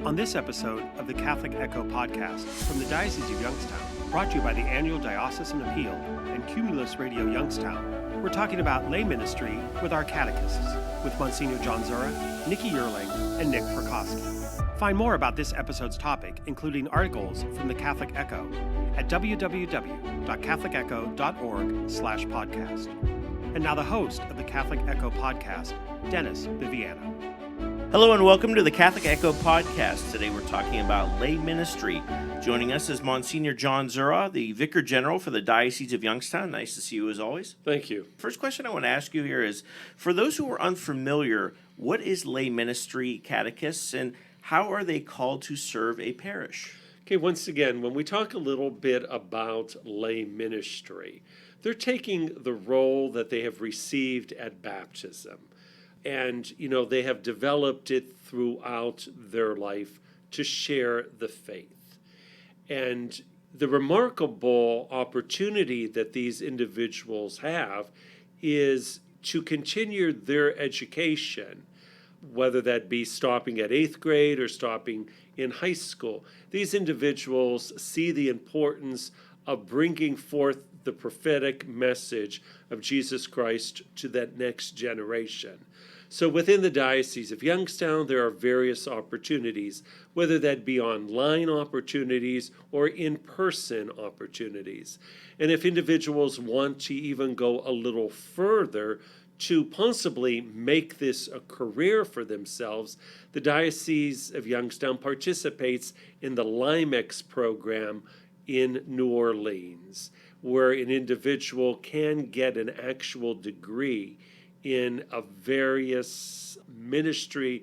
On this episode of the Catholic Echo podcast from the Diocese of Youngstown, brought to you by the annual Diocesan Appeal and Cumulus Radio Youngstown, we're talking about lay ministry with our catechists, with Msgr. John Zuraw, Nicki Uerling, and Nick Perkoski. Find more about this episode's topic, including articles from the Catholic Echo, at www.catholicecho.org/podcast. And now the host of the Catholic Echo podcast, Dennis Viviano. Hello and welcome to the Catholic Echo podcast. Today we're talking about lay ministry. Joining us is Msgr. John Zuraw, the Vicar General for the Diocese of Youngstown. Nice to see you as always. Thank you. First question I want to ask you here is, for those who are unfamiliar, what is lay ministry, catechists, and how are they called to serve a parish? Okay, once again, when we talk a little bit about lay ministry, they're taking the role that they have received at baptism. And, they have developed it throughout their life to share the faith. And the remarkable opportunity that these individuals have is to continue their education, whether that be stopping at 8th grade or stopping in high school. These individuals see the importance of bringing forth the prophetic message of Jesus Christ to that next generation. So within the Diocese of Youngstown, there are various opportunities, whether that be online opportunities or in-person opportunities. And if individuals want to even go a little further to possibly make this a career for themselves, the Diocese of Youngstown participates in the LIMEX program in New Orleans, where an individual can get an actual degree in a various ministry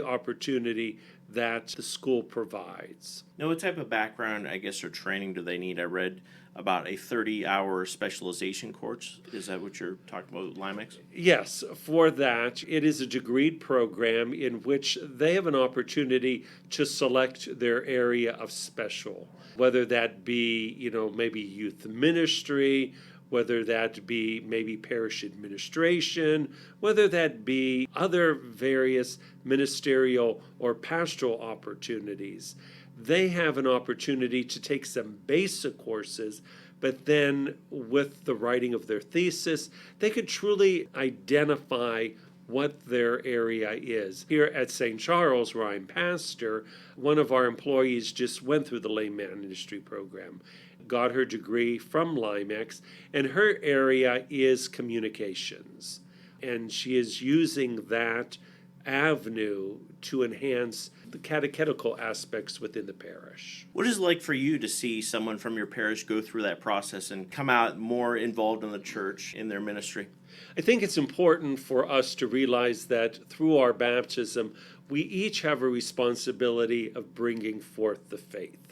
opportunity that the school provides. Now, what type of background, or training do they need? I read about a 30-hour specialization course. Is that what you're talking about with LIMEX? Yes, for that, it is a degreed program in which they have an opportunity to select their area of special, whether that be, maybe youth ministry, whether that be maybe parish administration, whether that be other various ministerial or pastoral opportunities. They have an opportunity to take some basic courses, but then with the writing of their thesis, they could truly identify what their area is. Here at St. Charles, where I'm pastor, one of our employees just went through the lay ministry program, got her degree from LIMEX, and her area is communications. And she is using that avenue to enhance the catechetical aspects within the parish. What is it like for you to see someone from your parish go through that process and come out more involved in the church in their ministry? I think it's important for us to realize that through our baptism, we each have a responsibility of bringing forth the faith.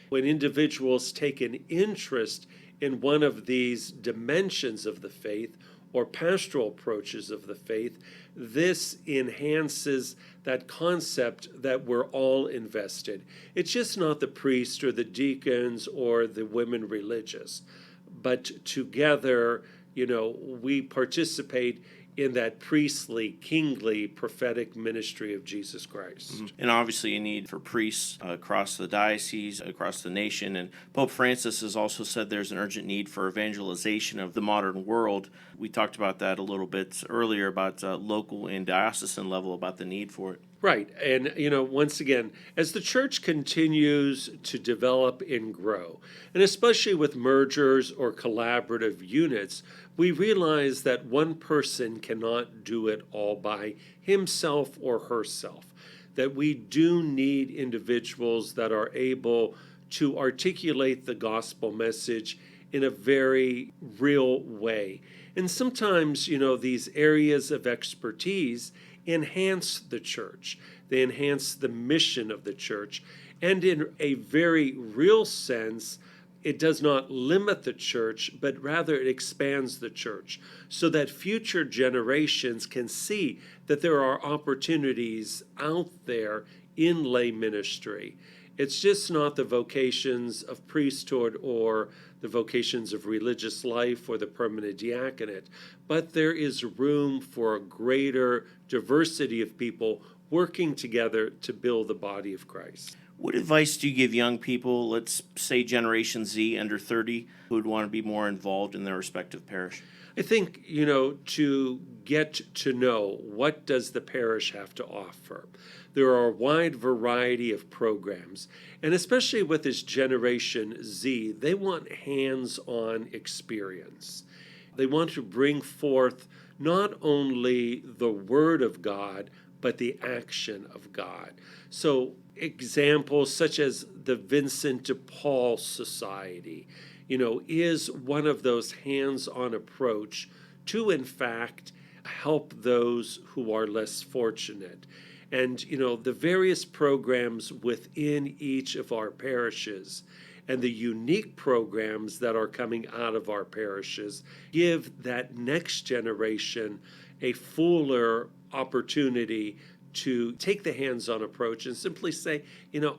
When individuals take an interest in one of these dimensions of the faith or pastoral approaches of the faith, this enhances that concept that we're all invested. It's just not the priest or the deacons or the women religious, but together, we participate in that priestly, kingly, prophetic ministry of Jesus Christ. Mm-hmm. And obviously a need for priests across the diocese, across the nation. And Pope Francis has also said there's an urgent need for evangelization of the modern world. We talked about that a little bit earlier about local and diocesan level, about the need for it. Right. And, once again, as the church continues to develop and grow, and especially with mergers or collaborative units, we realize that one person cannot do it all by himself or herself, that we do need individuals that are able to articulate the gospel message in a very real way. And sometimes, these areas of expertise enhance the church. They enhance the mission of the church. And in a very real sense, it does not limit the church, but rather it expands the church so that future generations can see that there are opportunities out there in lay ministry. It's just not the vocations of priesthood or the vocations of religious life or the permanent diaconate, but there is room for a greater diversity of people working together to build the body of Christ. What advice do you give young people, let's say Generation Z under 30, who would want to be more involved in their respective parish? I think, to get to know what does the parish have to offer. There are a wide variety of programs, and especially with this Generation Z, they want hands-on experience. They want to bring forth not only the Word of God, but the action of God. So examples such as the Vincent de Paul Society, is one of those hands-on approach to, in fact, help those who are less fortunate. And, the various programs within each of our parishes and the unique programs that are coming out of our parishes give that next generation a fuller opportunity to take the hands-on approach and simply say,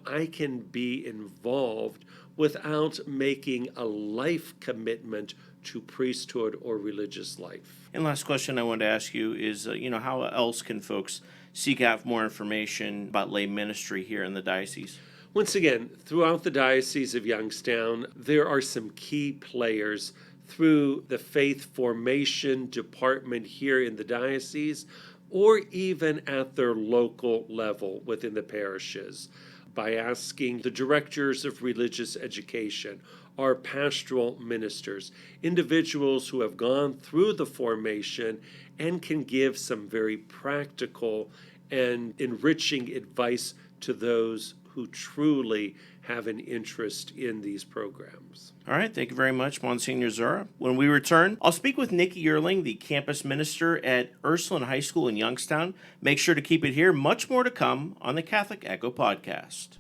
I can be involved without making a life commitment to priesthood or religious life. And last question I wanted to ask you is, how else can folks seek out more information about lay ministry here in the diocese? Once again, throughout the Diocese of Youngstown, there are some key players through the faith formation department here in the diocese, or even at their local level within the parishes, by asking the directors of religious education, our pastoral ministers, individuals who have gone through the formation and can give some very practical and enriching advice to those who truly have an interest in these programs. All right, thank you very much, Monsignor Zuraw. When we return, I'll speak with Nicki Uerling, the campus minister at Ursuline High School in Youngstown. Make sure to keep it here. Much more to come on the Catholic Echo podcast.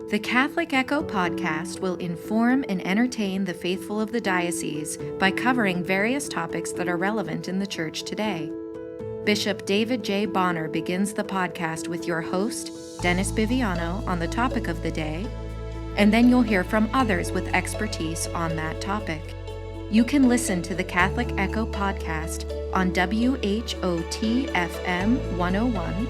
The Catholic Echo podcast will inform and entertain the faithful of the diocese by covering various topics that are relevant in the Church today. Bishop David J. Bonner begins the podcast with your host, Dennis Biviano, on the topic of the day, and then you'll hear from others with expertise on that topic. You can listen to the Catholic Echo podcast on WHOT-FM 101,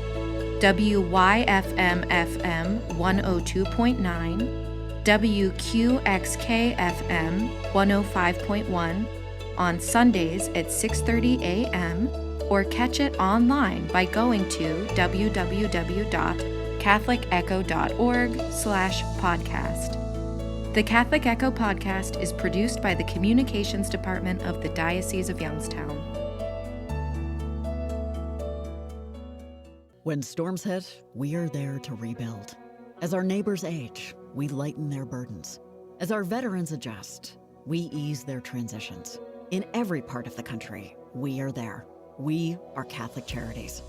WYFM-FM 102.9, WQXK-FM 105.1 on Sundays at 6:30 a.m., or catch it online by going to www.catholicecho.org/podcast. The Catholic Echo podcast is produced by the Communications Department of the Diocese of Youngstown. When storms hit, we are there to rebuild. As our neighbors age, we lighten their burdens. As our veterans adjust, we ease their transitions. In every part of the country, we are there. We are Catholic Charities.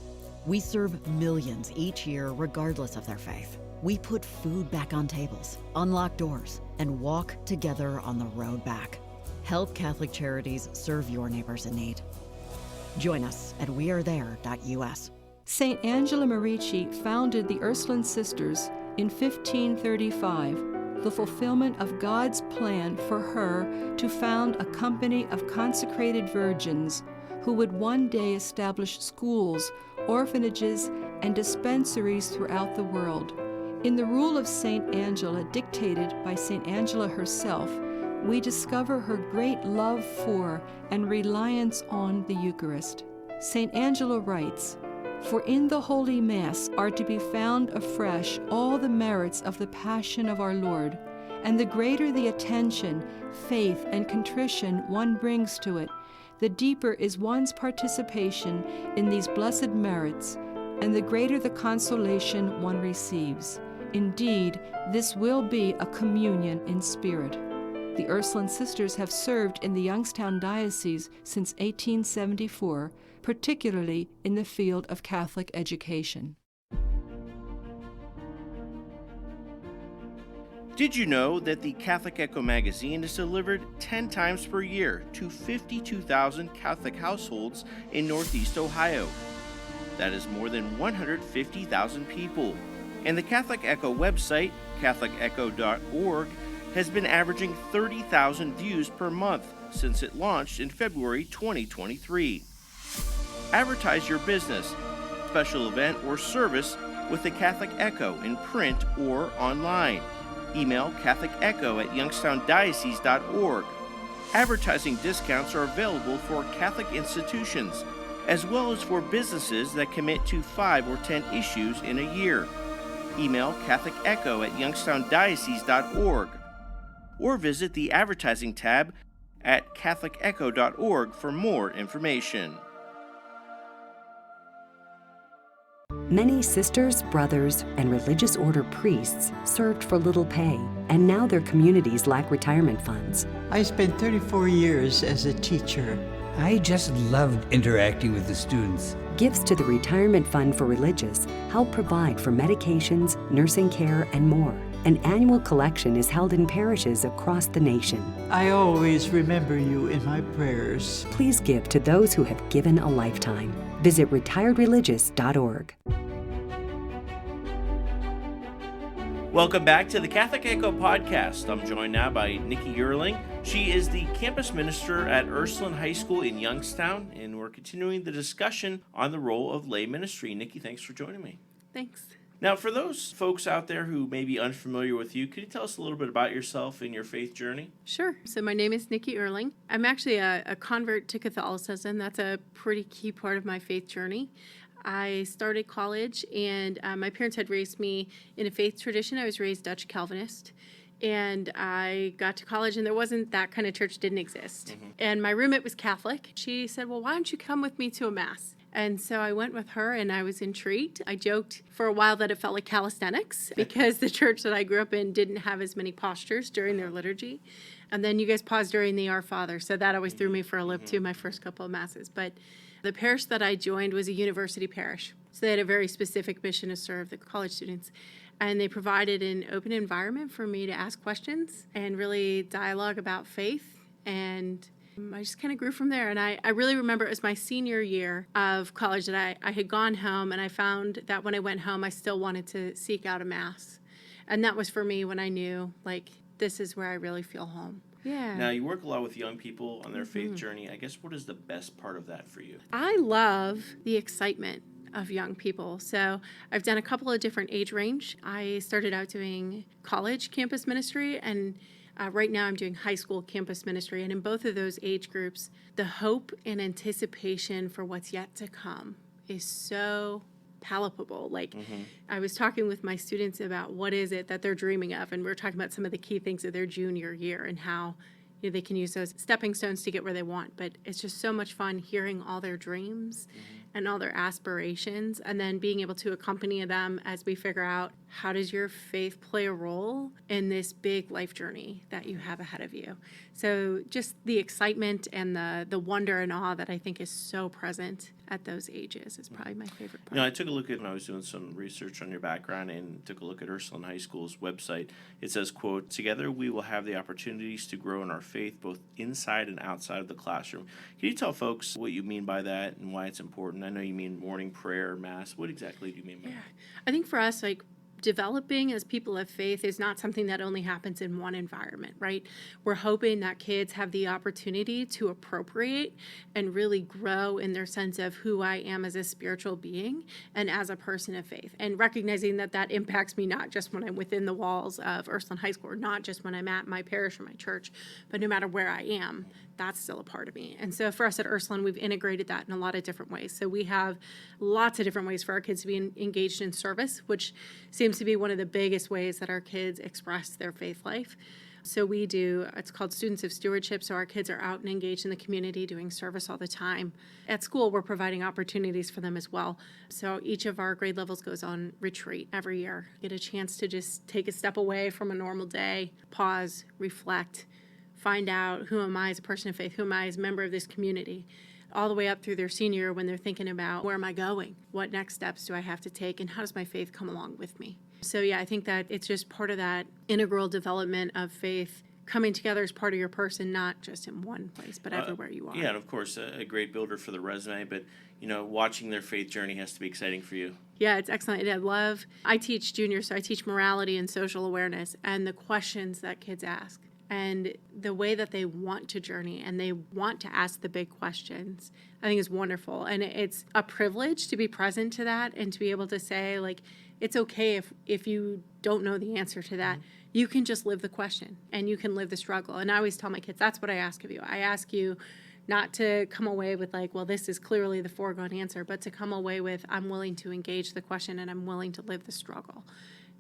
We serve millions each year regardless of their faith. We put food back on tables, unlock doors, and walk together on the road back. Help Catholic Charities serve your neighbors in need. Join us at wearethere.us. St. Angela Merici founded the Ursuline Sisters in 1535, the fulfillment of God's plan for her to found a company of consecrated virgins who would one day establish schools, orphanages, and dispensaries throughout the world. In the Rule of St. Angela, dictated by St. Angela herself, we discover her great love for and reliance on the Eucharist. St. Angela writes, "For in the Holy Mass are to be found afresh all the merits of the Passion of our Lord, and the greater the attention, faith, and contrition one brings to it, the deeper is one's participation in these blessed merits, and the greater the consolation one receives. Indeed, this will be a communion in spirit." The Ursuline Sisters have served in the Youngstown Diocese since 1874, particularly in the field of Catholic education. Did you know that the Catholic Echo magazine is delivered 10 times per year to 52,000 Catholic households in Northeast Ohio? That is more than 150,000 people. And the Catholic Echo website, catholicecho.org, has been averaging 30,000 views per month since it launched in February 2023. Advertise your business, special event, or service with the Catholic Echo in print or online. Email catholicecho@youngstowndiocese.org. Advertising discounts are available for Catholic institutions, as well as for businesses that commit to 5 or 10 issues in a year. Email catholicecho@youngstowndiocese.org or visit the advertising tab at catholicecho.org for more information. Many sisters, brothers, and religious order priests served for little pay, and now their communities lack retirement funds. I spent 34 years as a teacher. I just loved interacting with the students. Gifts to the Retirement Fund for Religious help provide for medications, nursing care, and more. An annual collection is held in parishes across the nation. I always remember you in my prayers. Please give to those who have given a lifetime. Visit retiredreligious.org. Welcome back to the Catholic Echo podcast. I'm joined now by Nicki Uerling. She is the campus minister at Ursuline High School in Youngstown, and we're continuing the discussion on the role of lay ministry. Nicki, thanks for joining me. Thanks. Now, for those folks out there who may be unfamiliar with you, could you tell us a little bit about yourself and your faith journey? Sure. So my name is Nicki Uerling. I'm actually a convert to Catholicism. That's a pretty key part of my faith journey. I started college, and my parents had raised me in a faith tradition. I was raised Dutch Calvinist. And I got to college, and there wasn't that kind of church, didn't exist. Mm-hmm. And my roommate was Catholic. She said, well, why don't you come with me to a mass? And so I went with her, and I was intrigued. I joked for a while that it felt like calisthenics because the church that I grew up in didn't have as many postures during their liturgy. And then you guys paused during the Our Father, so that always threw me for a loop too, my first couple of masses. But the parish that I joined was a university parish. So they had a very specific mission to serve the college students. And they provided an open environment for me to ask questions and really dialogue about faith. And I just kind of grew from there. And I really remember it was my senior year of college that I had gone home, and I found that when I went home, I still wanted to seek out a mass. And that was for me when I knew, like, this is where I really feel home. Yeah. Now, you work a lot with young people on their faith journey. I guess what is the best part of that for you? I love the excitement of young people. So I've done a couple of different age range. I started out doing college campus ministry, and right now I'm doing high school campus ministry. And in both of those age groups, the hope and anticipation for what's yet to come is so palpable. Like, I was talking with my students about what is it that they're dreaming of, and we're talking about some of the key things of their junior year and how they can use those stepping stones to get where they want. But it's just so much fun hearing all their dreams and all their aspirations, and then being able to accompany them as we figure out, how does your faith play a role in this big life journey that you have ahead of you? So just the excitement and the wonder and awe that I think is so present at those ages is probably my favorite part. You know, I took a look at, when I was doing some research on your background, and took a look at Ursuline High School's website. It says, quote, "Together we will have the opportunities to grow in our faith both inside and outside of the classroom." Can you tell folks what you mean by that and why it's important? I know you mean morning prayer, mass. What exactly do you mean by that? I think for us, like, developing as people of faith is not something that only happens in one environment, right? We're hoping that kids have the opportunity to appropriate and really grow in their sense of who I am as a spiritual being and as a person of faith, and recognizing that that impacts me not just when I'm within the walls of Ursuline High School, or not just when I'm at my parish or my church, but no matter where I am, that's still a part of me. And so for us at Ursuline, we've integrated that in a lot of different ways. So we have lots of different ways for our kids to be engaged in service, which seems to be one of the biggest ways that our kids express their faith life. So we do, it's called Students of Stewardship, so our kids are out and engaged in the community doing service all the time. At school, we're providing opportunities for them as well. So each of our grade levels goes on retreat every year. Get a chance to just take a step away from a normal day, pause, reflect, find out, who am I as a person of faith, who am I as a member of this community, all the way up through their senior year when they're thinking about, where am I going? What next steps do I have to take, and how does my faith come along with me? So yeah, I think that it's just part of that integral development of faith coming together as part of your person, not just in one place, but everywhere you are. Yeah, and of course, a great builder for the resume, but, watching their faith journey has to be exciting for you. Yeah, it's excellent. I teach juniors, so I teach morality and social awareness, and the questions that kids ask and the way that they want to journey and they want to ask the big questions, I think is wonderful. And it's a privilege to be present to that and to be able to say, like, it's okay if you don't know the answer to that. You can just live the question and you can live the struggle. And I always tell my kids, that's what I ask of you. I ask you not to come away with like, well, this is clearly the foregone answer, but to come away with, I'm willing to engage the question and I'm willing to live the struggle,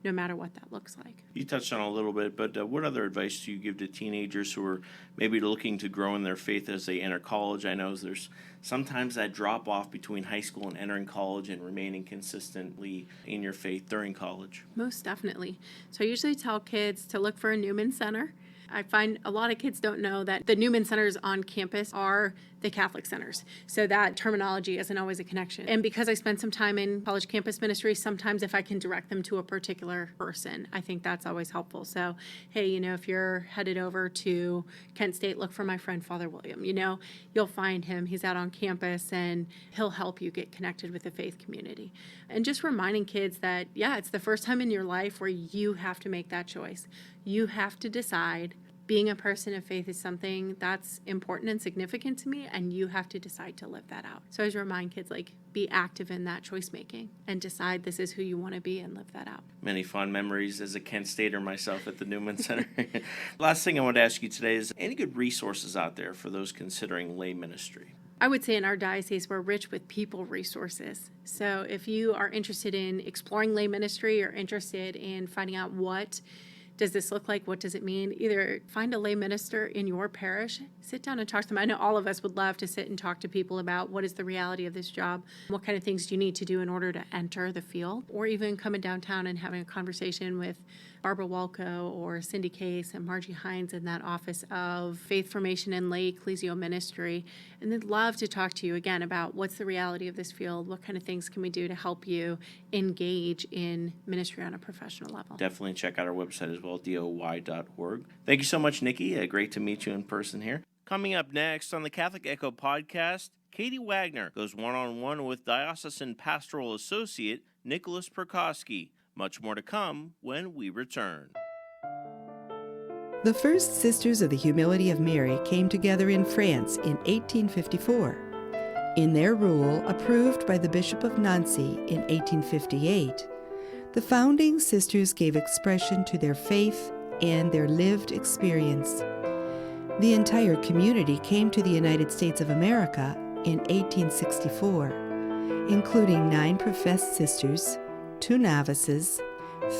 no matter what that looks like. You touched on it a little bit, but what other advice do you give to teenagers who are maybe looking to grow in their faith as they enter college? I know there's sometimes that drop off between high school and entering college and remaining consistently in your faith during college. Most definitely. So I usually tell kids to look for a Newman Center. I find a lot of kids don't know that the Newman Centers on campus are the Catholic centers. So that terminology isn't always a connection. And because I spend some time in college campus ministry, sometimes if I can direct them to a particular person, I think that's always helpful. So, hey, if you're headed over to Kent State, look for my friend Father William. You'll find him. He's out on campus and he'll help you get connected with the faith community. And just reminding kids that, yeah, it's the first time in your life where you have to make that choice. You have to decide being a person of faith is something that's important and significant to me, and you have to decide to live that out. So I always remind kids, be active in that choice making and decide this is who you want to be and live that out. Many fond memories as a Kent Stater myself at the Newman Center. Last thing I want to ask you today is any good resources out there for those considering lay ministry? I would say in our diocese, we're rich with people resources. So if you are interested in exploring lay ministry or interested in finding out what does this look like, what does it mean, either find a lay minister in your parish, sit down and talk to them. I know all of us would love to sit and talk to people about what is the reality of this job, what kind of things do you need to do in order to enter the field, or even coming downtown and having a conversation with Barbara Walco or Cindy Case and Margie Hines in that office of faith formation and lay ecclesial ministry. And they'd love to talk to you again about what's the reality of this field, what kind of things can we do to help you engage in ministry on a professional level. Definitely check out our website as well, doy.org. Thank you so much, Nicki. Great to meet you in person here. Coming up next on the Catholic Echo podcast, Katie Wagner goes one-on-one with Diocesan Pastoral Associate Nick Perkoski. Much more to come when we return. The first Sisters of the Humility of Mary came together in France in 1854. In their rule, approved by the Bishop of Nancy in 1858, the founding sisters gave expression to their faith and their lived experience. The entire community came to the United States of America in 1864, including 9 professed sisters, 2 novices,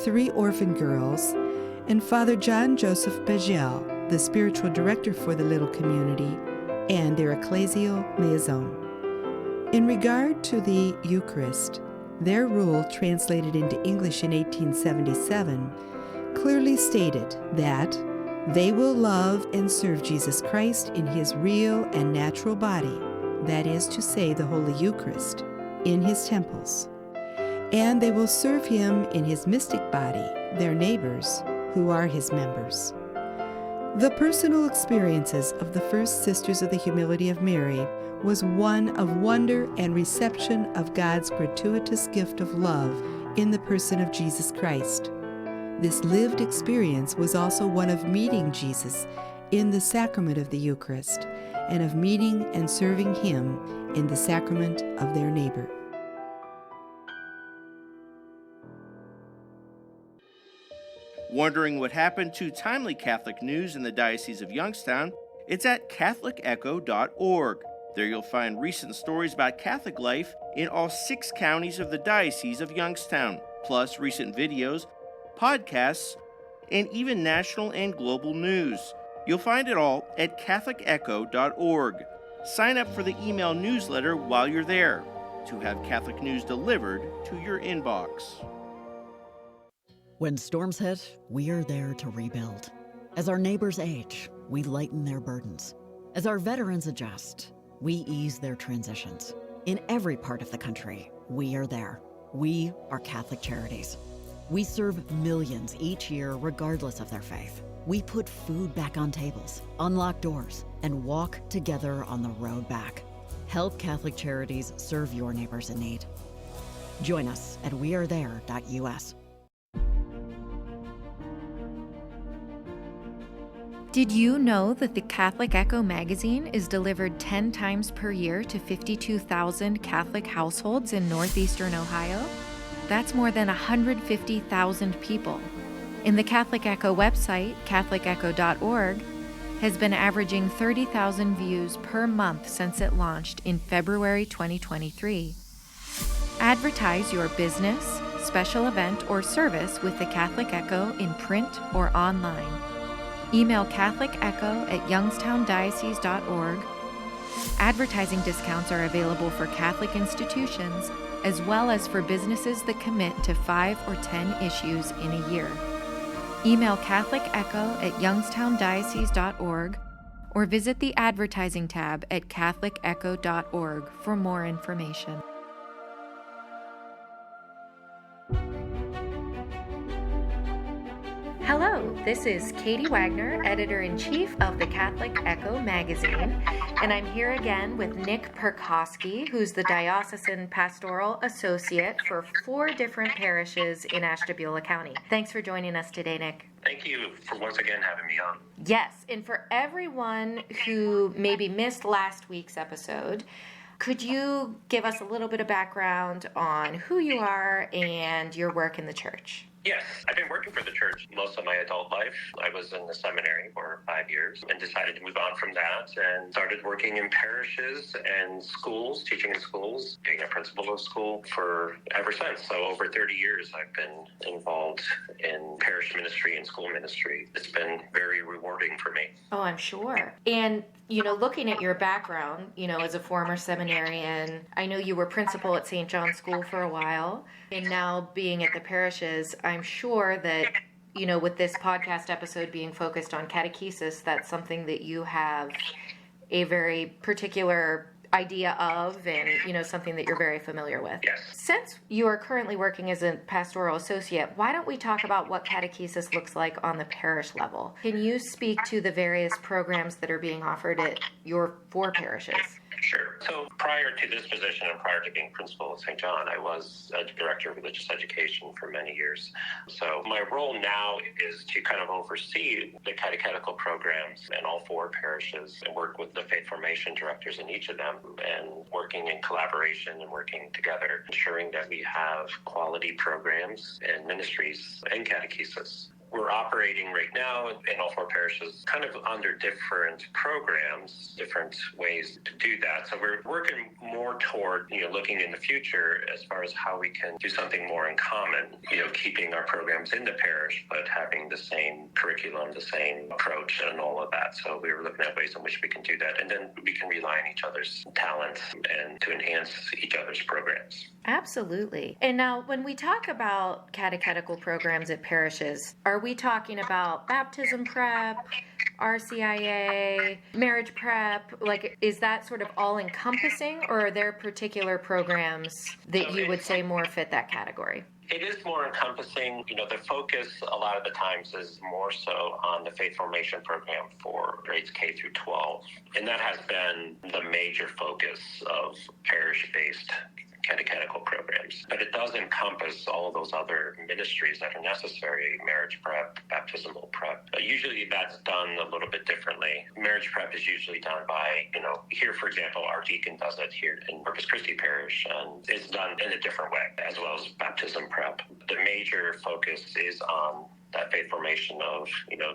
3 orphan girls, and Father John Joseph Begel, the spiritual director for the little community, and their ecclesial liaison. In regard to the Eucharist, their rule, translated into English in 1877, clearly stated that they will love and serve Jesus Christ in his real and natural body, that is to say, the Holy Eucharist, in his temples. And they will serve him in his mystic body, their neighbors, who are his members. The personal experiences of the first Sisters of the Humility of Mary was one of wonder and reception of God's gratuitous gift of love in the person of Jesus Christ. This lived experience was also one of meeting Jesus in the sacrament of the Eucharist and of meeting and serving him in the sacrament of their neighbor. Wondering what happened to timely Catholic news in the Diocese of Youngstown? It's at catholicecho.org. There you'll find recent stories about Catholic life in all 6 counties of the Diocese of Youngstown, plus recent videos, podcasts, and even national and global news. You'll find it all at catholicecho.org. Sign up for the email newsletter while you're there to have Catholic news delivered to your inbox. When storms hit, we are there to rebuild. As our neighbors age, we lighten their burdens. As our veterans adjust, we ease their transitions. In every part of the country, we are there. We are Catholic Charities. We serve millions each year regardless of their faith. We put food back on tables, unlock doors, and walk together on the road back. Help Catholic Charities serve your neighbors in need. Join us at wearethere.us. Did you know that the Catholic Echo magazine is delivered 10 times per year to 52,000 Catholic households in northeastern Ohio? That's more than 150,000 people. And the Catholic Echo website, catholicecho.org, has been averaging 30,000 views per month since it launched in February 2023. Advertise your business, special event, or service with the Catholic Echo in print or online. Email catholicecho@youngstowndiocese.org. Advertising discounts are available for Catholic institutions as well as for businesses that commit to 5 or 10 issues in a year. Email catholicecho@youngstowndiocese.org or visit the advertising tab at catholicecho.org for more information. Hello, this is Katie Wagner, Editor-in-Chief of the Catholic Echo magazine, and I'm here again with Nick Perkoski, who's the Diocesan Pastoral Associate for 4 different parishes in Ashtabula County. Thanks for joining us today, Nick. Thank you for once again having me on. Yes, and for everyone who maybe missed last week's episode, could you give us a little bit of background on who you are and your work in the church? Yes, I've been working for the church most of my adult life. I was in the seminary for 5 years and decided to move on from that and started working in parishes and schools, teaching in schools, being a principal of school for ever since. So over 30 years, I've been involved in parish ministry and school ministry. It's been very rewarding for me. Oh, I'm sure. And looking at your background, as a former seminarian, I know you were principal at St. John's School for a while, and now being at the parishes, I'm sure that, with this podcast episode being focused on catechesis, that's something that you have a very particular idea of and, something that you're very familiar with. Yes. Since you are currently working as a pastoral associate, why don't we talk about what catechesis looks like on the parish level? Can you speak to the various programs that are being offered at your 4 parishes? Sure. So prior to this position and prior to being principal at St. John, I was a director of religious education for many years. So my role now is to kind of oversee the catechetical programs in all 4 parishes and work with the faith formation directors in each of them and working in collaboration and working together, ensuring that we have quality programs and ministries and catechesis. We're operating right now in all 4 parishes kind of under different programs, different ways to do that. So we're working more toward, looking in the future as far as how we can do something more in common, keeping our programs in the parish, but having the same curriculum, the same approach and all of that. So we were looking at ways in which we can do that. And then we can rely on each other's talents and to enhance each other's programs. Absolutely. And now when we talk about catechetical programs at parishes, are we talking about baptism prep, RCIA, marriage prep? Is that sort of all-encompassing, or are there particular programs that you would say more fit that category? It is more encompassing. The focus a lot of the times is more so on the faith formation program for grades K through 12. And that has been the major focus of parish-based catechetical programs. But it does encompass all of those other ministries that are necessary, marriage prep, baptismal prep. Usually that's done a little bit differently. Marriage prep is usually done by, here, for example, our deacon does it here in Corpus Christi Parish, and it's done in a different way, as well as baptism prep. The major focus is on that faith formation of,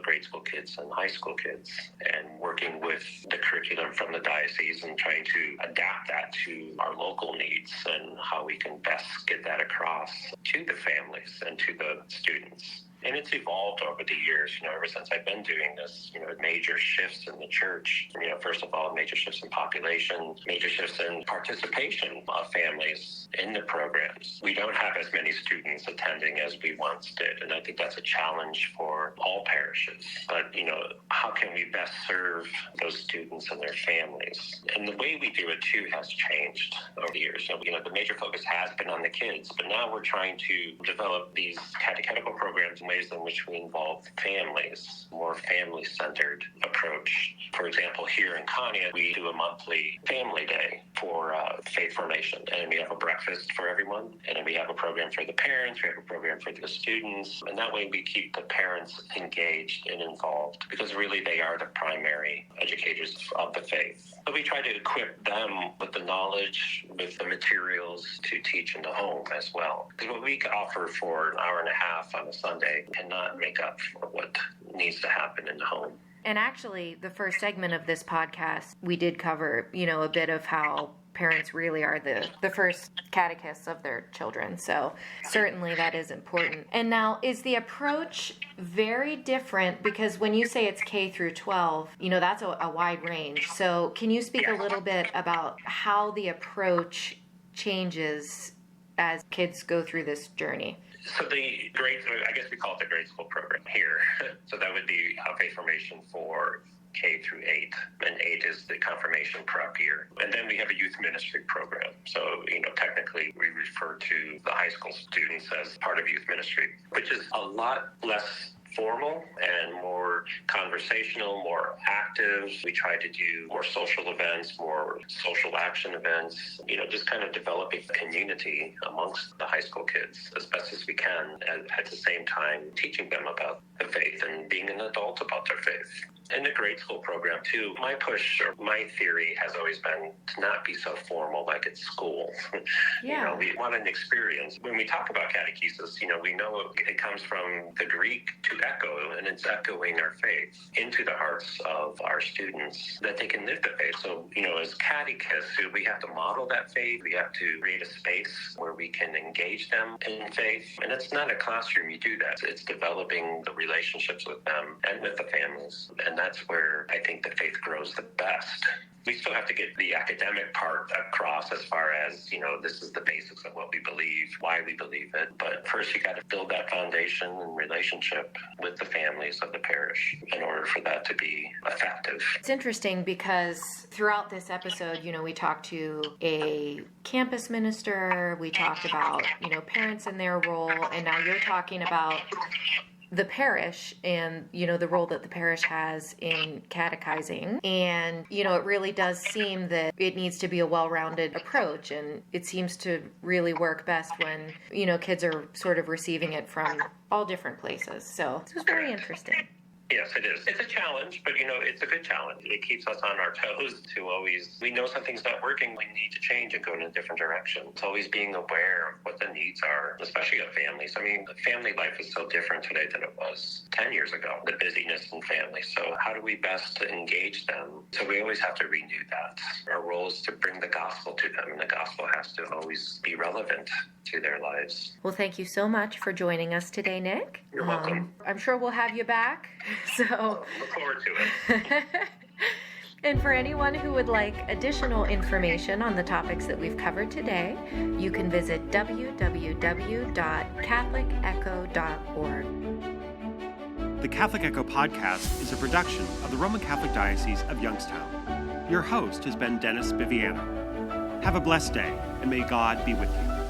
grade school kids and high school kids, and working with the curriculum from the diocese and trying to adapt that to our local needs and how we can best get that across to the families and to the students. And it's evolved over the years, ever since I've been doing this, major shifts in the church. First of all, major shifts in population, major shifts in participation of families in the programs. We don't have as many students attending as we once did, and I think that's a challenge for all parishes. But, how can we best serve those students and their families? And the way we do it, too, has changed over the years. So, the major focus has been on the kids, but now we're trying to develop these catechetical programs ways in which we involve families, more family-centered approach. For example, here in Kanye, we do a monthly family day for faith formation, and we have a breakfast for everyone, and then we have a program for the parents, we have a program for the students, and that way we keep the parents engaged and involved, because really they are the primary educators of the faith. So we try to equip them with the knowledge, with the materials to teach in the home as well. Because what we offer for an hour and a half on a Sunday cannot make up for what needs to happen in the home. And actually, the first segment of this podcast, we did cover, a bit of how parents really are the first catechists of their children. So certainly that is important. And now, is the approach very different? Because when you say it's K through 12, that's a wide range. So can you speak a little bit about how the approach changes as kids go through this journey? So the I guess we call it the grade school program here. So that would be faith formation for K through 8, and 8 is the confirmation prep year. And then we have a youth ministry program. So, technically we refer to the high school students as part of youth ministry, which is a lot less formal and more conversational, more active. We try to do more social events, more social action events, just kind of developing a community amongst the high school kids as best as we can, and at the same time teaching them about the faith and being an adult about their faith. In the grade school program, too, my push or my theory has always been to not be so formal like it's school. Yeah. We want an experience. When we talk about catechesis, we know it comes from the Greek to echo, and it's echoing our faith into the hearts of our students that they can live the faith. So, as catechists, we have to model that faith. We have to create a space where we can engage them in faith. And it's not a classroom you do that. It's developing the relationships with them and with the families. And that's where I think the faith grows the best. We still have to get the academic part across as far as, this is the basics of what we believe, why we believe it. But first, you got to build that foundation and relationship with the families of the parish in order for that to be effective. It's interesting because throughout this episode, we talked to a campus minister, we talked about, parents and their role, and now you're talking about the parish and, the role that the parish has in catechizing. And, it really does seem that it needs to be a well-rounded approach, and it seems to really work best when, kids are sort of receiving it from all different places. So this was very interesting. Yes, it is. It's a challenge, but it's a good challenge. It keeps us on our toes to always, we know something's not working, we need to change and go in a different direction. It's always being aware of what the needs are, especially of families. I mean, family life is so different today than it was 10 years ago, the busyness in families. So how do we best engage them? So we always have to renew that. Our role is to bring the gospel to them, and the gospel has to always be relevant to their lives. Well, thank you so much for joining us today, Nick. You're welcome. I'm sure we'll have you back. So look forward to it. And for anyone who would like additional information on the topics that we've covered today, you can visit www.catholicecho.org. The Catholic Echo podcast is a production of the Roman Catholic Diocese of Youngstown. Your host has been Dennis Biviano. Have a blessed day, and may God be with you.